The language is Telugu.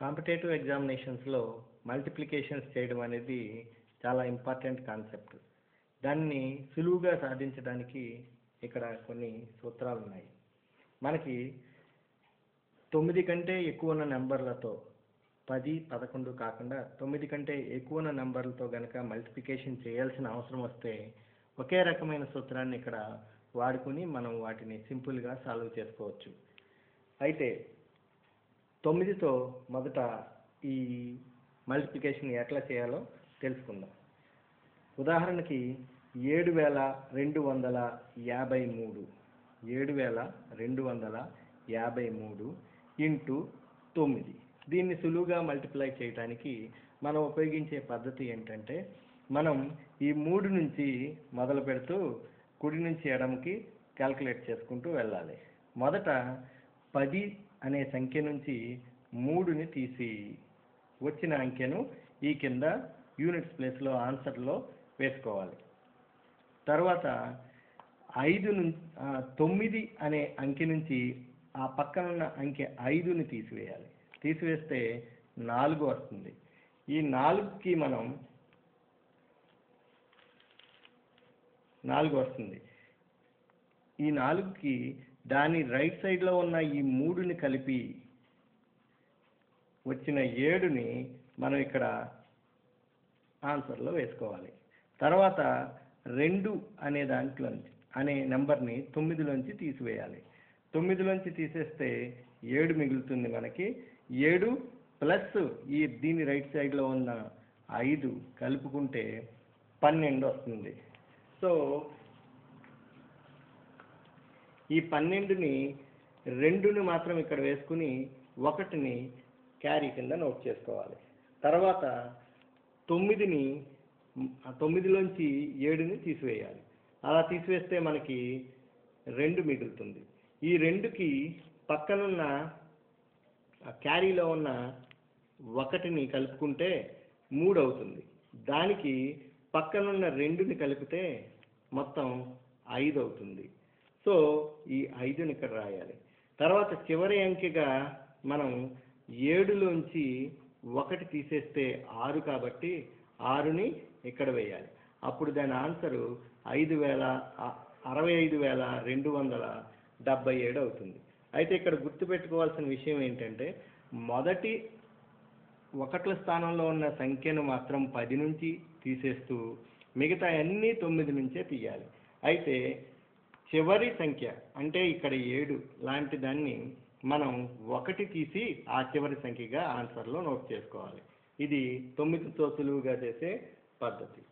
కాంపిటేటివ్ ఎగ్జామినేషన్స్లో మల్టిప్లికేషన్స్ చేయడం అనేది చాలా ఇంపార్టెంట్ కాన్సెప్ట్. దాన్ని సులువుగా సాధించడానికి ఇక్కడ కొన్ని సూత్రాలు ఉన్నాయి. మనకి 9 కంటే ఎక్కువ ఉన్న నెంబర్లతో 10, 11 కాకుండా 9 కంటే ఎక్కువ ఉన్న నెంబర్లతో కనుక మల్టిప్లికేషన్ చేయాల్సిన అవసరం వస్తే ఒకే రకమైన సూత్రాన్ని ఇక్కడ వాడుకుని మనం వాటిని సింపుల్గా సాల్వ్ చేసుకోవచ్చు. అయితే 9తో మొదట ఈ మల్టిప్లికేషన్ ఎట్లా చేయాలో తెలుసుకుందాం. ఉదాహరణకి 7253 7253 ఇంటూ 9. దీన్ని సులువుగా మల్టిప్లై చేయడానికి మనం ఉపయోగించే పద్ధతి ఏంటంటే, మనం ఈ 3 నుంచి మొదలు పెడుతూ కుడి నుంచి ఎడమకి క్యాల్కులేట్ చేసుకుంటూ వెళ్ళాలి. మొదట 10 అనే సంఖ్య నుంచి 3ని తీసి వచ్చిన అంకెను ఈ కింద యూనిట్స్ ప్లేస్లో ఆన్సర్లో వేసుకోవాలి. తర్వాత 9 అనే అంకె నుంచి ఆ పక్కనున్న అంకె 5ని తీసివేయాలి. తీసివేస్తే 4 వస్తుంది. ఈ 4కి మనం 4 వస్తుంది. ఈ 4కి దాని రైట్ సైడ్లో ఉన్న ఈ 3ని కలిపి వచ్చిన 7ని మనం ఇక్కడ ఆన్సర్లో వేసుకోవాలి. తర్వాత 2 అనే అనే నెంబర్ని 9లోంచి తీసివేయాలి. 9లోంచి తీసేస్తే 7 మిగులుతుంది మనకి. 7 ప్లస్ దీని రైట్ సైడ్లో ఉన్న 5 కలుపుకుంటే 12 వస్తుంది. సో ఈ 12ని 2ని మాత్రం ఇక్కడ వేసుకుని 1ని క్యారీ కింద నోట్ చేసుకోవాలి. తర్వాత 9లోంచి 7ని తీసివేయాలి. అలా తీసివేస్తే మనకి 2 మిగులుతుంది. ఈ 2కి పక్కనున్న క్యారీలో ఉన్న 1ని కలుపుకుంటే 3 అవుతుంది. దానికి పక్కనున్న 2ని కలిపితే మొత్తం 5 అవుతుంది. సో ఈ 5ని ఇక్కడ రాయాలి. తర్వాత చివరి అంకెగా మనం 7లోంచి 1 తీసేస్తే 6 కాబట్టి 6ని ఇక్కడ వేయాలి. అప్పుడు దాని ఆన్సరు 65,277 అవుతుంది. అయితే ఇక్కడ గుర్తుపెట్టుకోవాల్సిన విషయం ఏంటంటే, మొదటి 1ల స్థానంలో ఉన్న సంఖ్యను మాత్రం 10 నుంచి తీసేస్తూ మిగతా అన్నీ 9 నుంచే తీయాలి. అయితే చివరి సంఖ్య అంటే ఇక్కడ 7 లాంటి దాన్ని మనం 1 తీసి ఆ చివరి సంఖ్యగా ఆన్సర్లో నోట్ చేసుకోవాలి. ఇది 9తో సులువుగా చేసే పద్ధతి.